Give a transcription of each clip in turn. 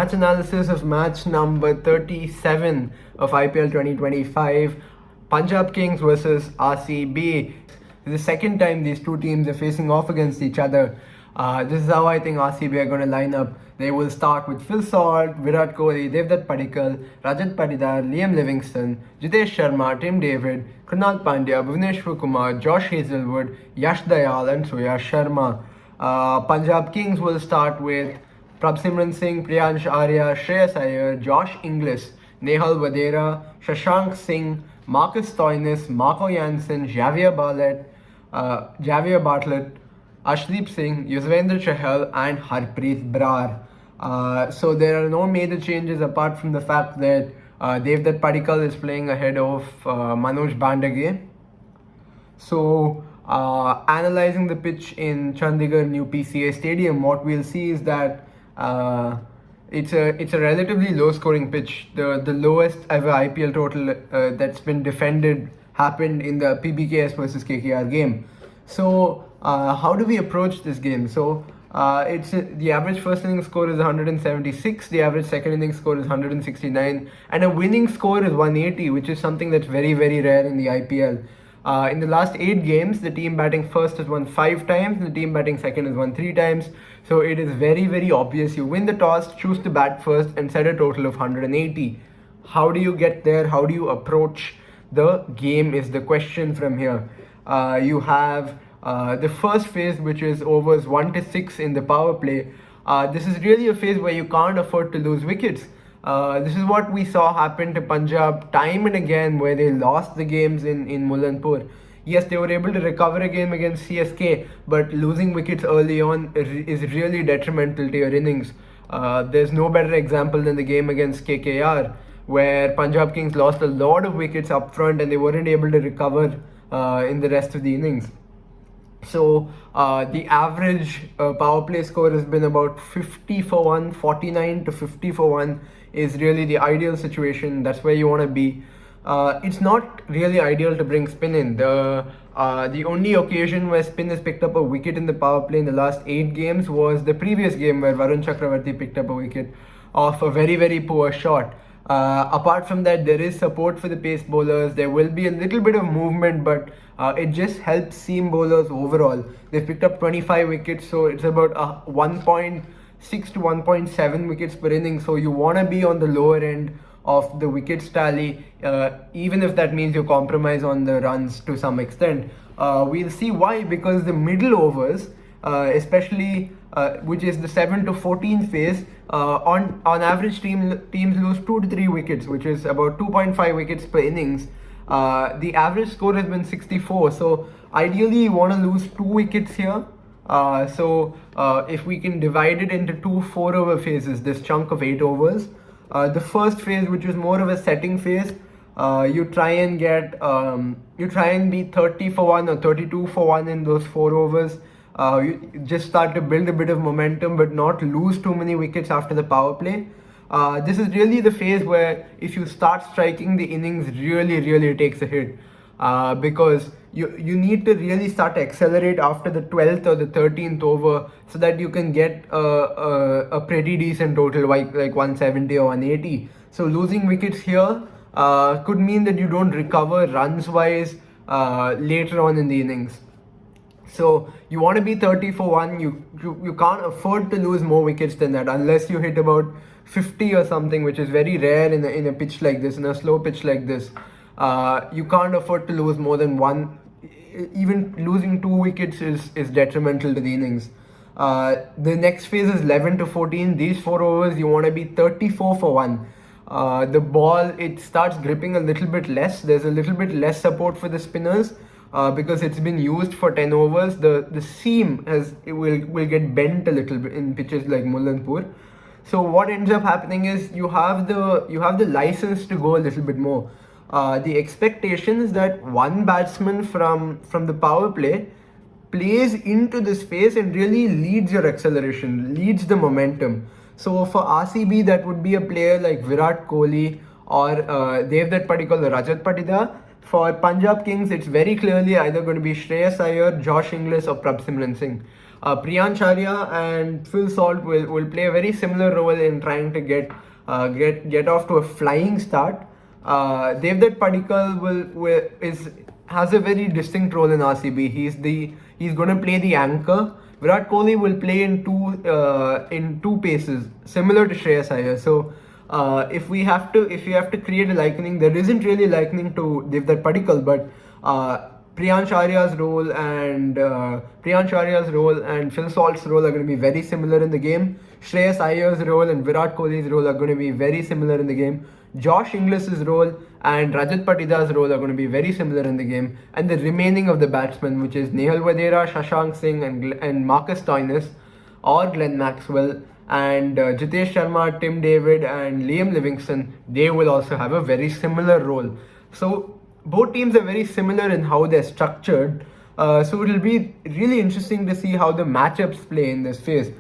match analysis of match number 37 of IPL 2025, Punjab Kings versus RCB. This is the second time these two teams are facing off against each other. This is how I think RCB are going to line up. They will start with Phil Salt, Virat Kohli, Devdutt Padikkal, Rajat Patidar, Liam Livingstone, Jitesh Sharma, Tim David, Krunal Pandya, Bhuvneshwar Kumar, Josh Hazelwood, Yash Dayal and Surya Sharma. Punjab Kings will start with Prabhsimran Singh, Priyansh Arya, Shreyas Iyer, Josh Inglis, Nehal Vadera, Shashank Singh, Marcus Stoinis, Marco Jansen, Javier Bartlett, Ashdeep Singh, Yuzvendra Chahal and Harpreet Brar. So there are no major changes apart from the fact that Devdutt Padikkal is playing ahead of Manoj Bandage. So analyzing the pitch in Chandigarh new PCA Stadium, what we'll see is that it's a relatively low scoring pitch. The lowest ever IPL total that's been defended happened in the PBKS versus KKR game. So how do we approach this game? So it's the average first inning score is 176, the average second inning score is 169, and a winning score is 180, which is something that's very, very rare in the IPL. In the last 8 games, the team batting first has won 5 times, and the team batting second has won 3 times. So it is very, very obvious. You win the toss, choose to bat first, and set a total of 180. How do you get there? How do you approach the game is the question from here. You have the first phase, which is overs 1 to 6 in the power play. This is really a phase where you can't afford to lose wickets. This is what we saw happen to Punjab time and again, where they lost the games in Mullanpur. Yes, they were able to recover a game against CSK, but losing wickets early on is really detrimental to your innings. There's no better example than the game against KKR, where Punjab Kings lost a lot of wickets up front and they weren't able to recover in the rest of the innings. So the average power play score has been about 50 for 1, 49 to 50 for 1 is really the ideal situation. That's where you want to be. It's not really ideal to bring spin in. The only occasion where spin has picked up a wicket in the power play in the last 8 games was the previous game where Varun Chakravarti picked up a wicket off a very, very poor shot. Apart from that, there is support for the pace bowlers. There will be a little bit of movement, but it just helps seam bowlers overall. They've picked up 25 wickets, so it's about 1.6 to 1.7 wickets per inning. So you want to be on the lower end of the wickets tally, even if that means you compromise on the runs to some extent. We'll see why, because the middle overs, especially which is the 7 to 14 phase, on average teams lose 2 to 3 wickets, which is about 2.5 wickets per innings. The average score has been 64, so ideally you want to lose 2 wickets here. So if we can divide it into 2 4-over phases, this chunk of 8 overs, the first phase, which is more of a setting phase, you try and be 30 for 1 or 32 for 1 in those 4 overs. You just start to build a bit of momentum but not lose too many wickets after the power play. This is really the phase where if you start striking, the innings really takes a hit, because you need to really start to accelerate after the 12th or the 13th over so that you can get a pretty decent total like 170 or 180. So losing wickets here could mean that you don't recover runs wise later on in the innings. So you want to be 30 for 1. You can't afford to lose more wickets than that unless you hit about 50 or something, which is very rare in a pitch like this, in a slow pitch like this. You can't afford to lose more than 1. Even losing 2 wickets is detrimental to the innings. The next phase is 11 to 14. These 4 overs, you want to be 34 for 1. The ball, it starts gripping a little bit less. There's a little bit less support for the spinners. Because it's been used for 10 overs, the seam will get bent a little bit in pitches like Mullanpur. So what ends up happening is you have the license to go a little bit more. The expectation is that one batsman from the power play plays into this phase and really leads your acceleration, leads the momentum. So for RCB, that would be a player like Virat Kohli or Devdutt Padikkal or Rajat Patidar. For Punjab Kings, it's very clearly either going to be Shreyas Iyer, Josh Inglis or Prabhsimran Singh. Priyansh Arya and Phil Salt will play a very similar role in trying to get off to a flying start. Devdutt Padikkal has a very distinct role in RCB. He's going to play the anchor. Virat Kohli will play in two paces, similar to Shreyas Iyer. So if you have to create a likening, there isn't really likening to Devdutt Padikkal, but Priyansh Arya's role and Phil Salt's role are going to be very similar in the game. Shreyas Iyer's role and Virat Kohli's role are going to be very similar in the game. Josh Inglis's role and Rajat Patida's role are going to be very similar in the game. And the remaining of the batsmen, which is Nehal Vadera, Shashank Singh and Marcus Stoinis or Glenn Maxwell and Jitesh Sharma, Tim David and Liam Livingston, they will also have a very similar role. So both teams are very similar in how they're structured. So it will be really interesting to see how the matchups play in this phase.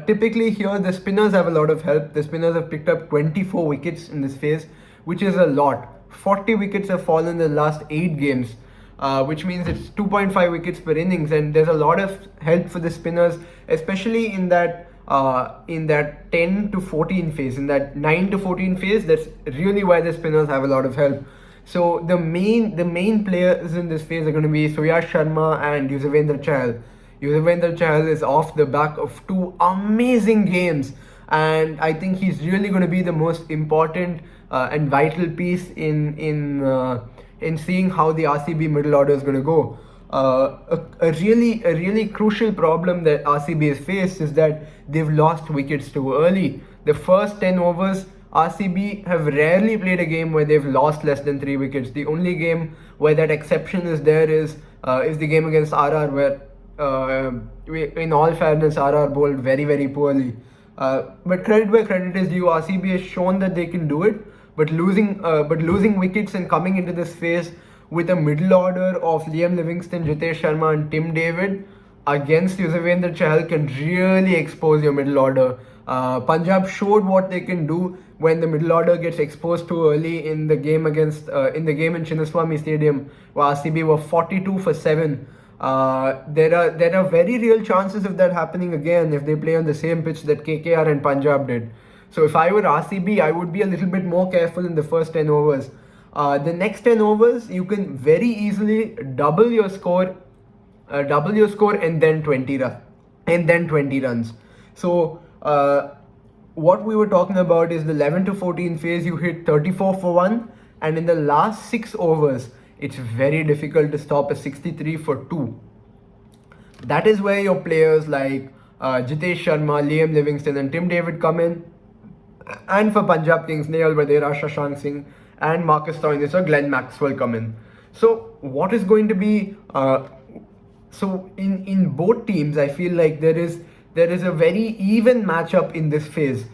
Typically here the spinners have a lot of help. The spinners have picked up 24 wickets in this phase, which is a lot. 40 wickets have fallen in the last 8 games, which means it's 2.5 wickets per innings, and there's a lot of help for the spinners, especially in that 10 to 14 phase, in that 9 to 14 phase. That's really why the spinners have a lot of help. So the main players in this phase are going to be Suyash Sharma and Yuzvendra Chahal. Yuzvendra Chahal is off the back of 2 amazing games, and I think he's really going to be the most important and vital piece in seeing how the RCB middle order is going to go. A really crucial problem that RCB has faced is that they've lost wickets too early. The first 10 overs, RCB have rarely played a game where they've lost less than 3 wickets. The only game where that exception is there is the game against RR, where in all fairness RR bowled very poorly. But credit where credit is due, RCB has shown that they can do it. But losing wickets and coming into this phase with a middle order of Liam Livingston, Jitesh Sharma and Tim David against Yuzvendra Chahal can really expose your middle order. Punjab showed what they can do when the middle order gets exposed too early in the game in Chinnaswamy Stadium, where RCB were 42 for 7. There are very real chances of that happening again if they play on the same pitch that KKR and Punjab did. So if I were RCB, I would be a little bit more careful in the first 10 overs. The next 10 overs, you can very easily double your score and then 20 runs. So what we were talking about is the 11 to 14 phase. You hit 34 for 1, and in the last 6 overs, it's very difficult to stop a 63 for 2. That is where your players like Jitesh Sharma, Liam Livingston and Tim David come in. And for Punjab Kings, Nehal Vadera, Shashank Singh and Marcus Stoinis or Glenn Maxwell come in. So what is going to be in both teams, I feel like there is a very even matchup in this phase.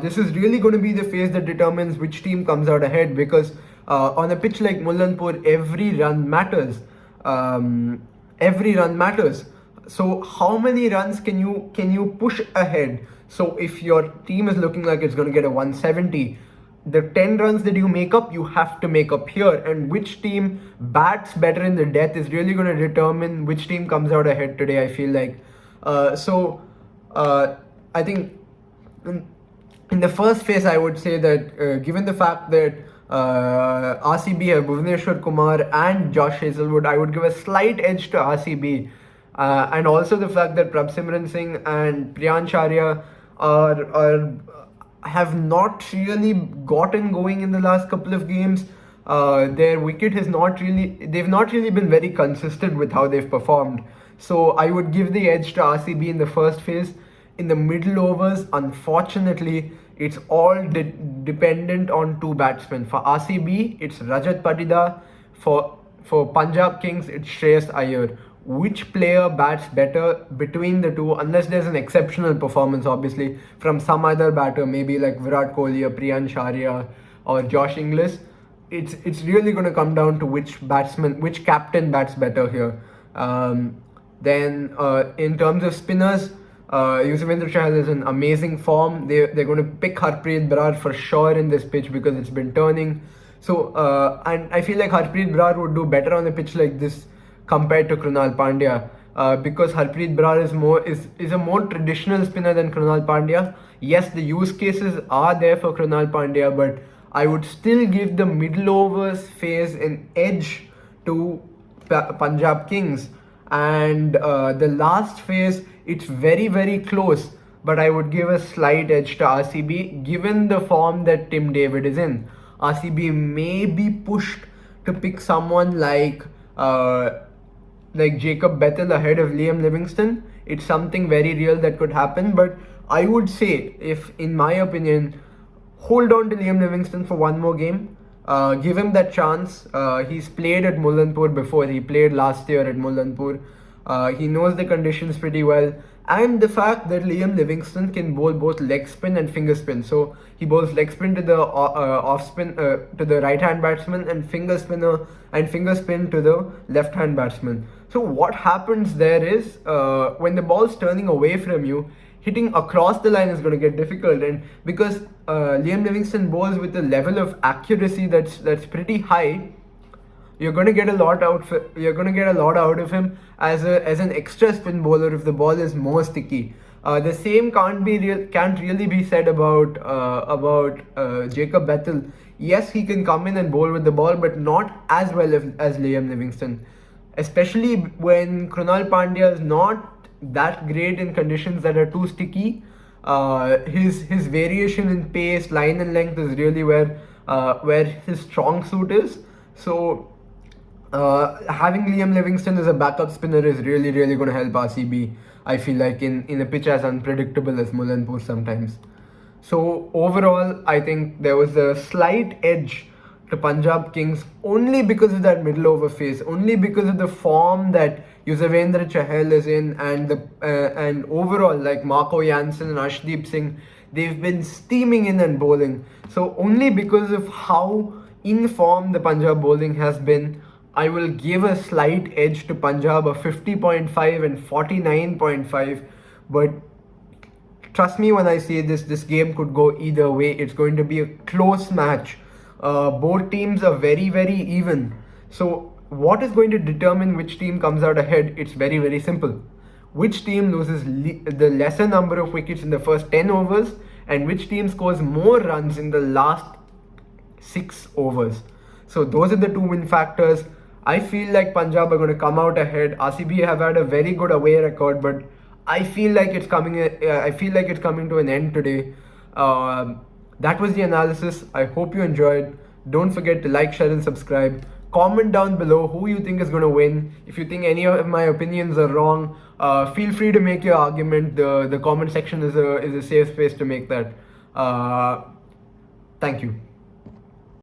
This is really going to be the phase that determines which team comes out ahead, because on a pitch like Mullanpur, every run matters. So how many runs can you push ahead? So if your team is looking like it's going to get a 170, the 10 runs that you make up, you have to make up here. And which team bats better in the death is really going to determine which team comes out ahead today, I feel like. I think in the first phase, I would say that given the fact that RCB have Bhuvneshwar Kumar and Josh Hazlewood, I would give a slight edge to RCB. And also the fact that Prabhsimran Singh and Priyansh Arya have not really gotten going in the last couple of games. Their wicket they've not really been very consistent with how they've performed. So I would give the edge to RCB in the first phase. In the middle overs, unfortunately, it's all dependent on 2 batsmen. For RCB, it's Rajat Patida. For Punjab Kings, it's Shreyas Iyer. Which player bats better between the two, unless there's an exceptional performance, obviously, from some other batter, maybe like Virat Kohli or Priyansh Arya or Josh Inglis. It's really going to come down to which captain bats better here. Then in terms of spinners, Yuzvendra Chahal is in amazing form. They're going to pick Harpreet Brar for sure in this pitch because it's been turning. So and I feel like Harpreet Brar would do better on a pitch like this compared to Krunal Pandya. Because Harpreet Brar is a more traditional spinner than Krunal Pandya. Yes, the use cases are there for Krunal Pandya, but I would still give the middle overs phase an edge to Punjab Kings. And the last phase, it's very, very close, but I would give a slight edge to RCB given the form that Tim David is in. RCB may be pushed to pick someone like Jacob Bethel ahead of Liam Livingston. It's something very real that could happen, but I would say, if in my opinion, hold on to Liam Livingston for one more game. Give him that chance. He's played at Mullanpur before. He played last year at Mullanpur. He knows the conditions pretty well. And the fact that Liam Livingston can bowl both leg spin and finger spin. So he bowls leg spin to the off spin to the right hand batsman, and finger spin to the left hand batsman. So what happens there is when the ball's turning away from you, hitting across the line is going to get difficult, and because Liam Livingston bowls with a level of accuracy that's pretty high, you're going to get a lot out of him as an extra spin bowler if the ball is more sticky. The same can't really be said about Jacob Bethel. Yes, he can come in and bowl with the ball, but not as well as Liam Livingston, especially when Krunal Pandya is not that great in conditions that are too sticky. His variation in pace, line and length is really where his strong suit is. So having Liam Livingston as a backup spinner is really going to help RCB, I feel like, in a pitch as unpredictable as Mullanpur sometimes. So overall, I think there was a slight edge to Punjab Kings only because of that middle over phase, only because of the form that Yuzvendra Chahal is in, and overall, like Marco Jansen and Arshdeep Singh, they've been steaming in and bowling. So only because of how in form the Punjab bowling has been, I will give a slight edge to Punjab, a 50.5 and 49.5. But trust me when I say this game could go either way. It's going to be a close match. Both teams are very even. So what is going to determine which team comes out ahead? It's very simple. Which team loses the lesser number of wickets in the first 10 overs, and which team scores more runs in the last 6 overs. So those are the two win factors. I feel like Punjab are going to come out ahead. RCB have had a very good away record, but I feel like it's coming to an end today. That was the analysis. I hope you enjoyed. Don't forget to like, share and subscribe. Comment down below who you think is going to win. If you think any of my opinions are wrong, feel free to make your argument. The comment section is a safe space to make that. Thank you.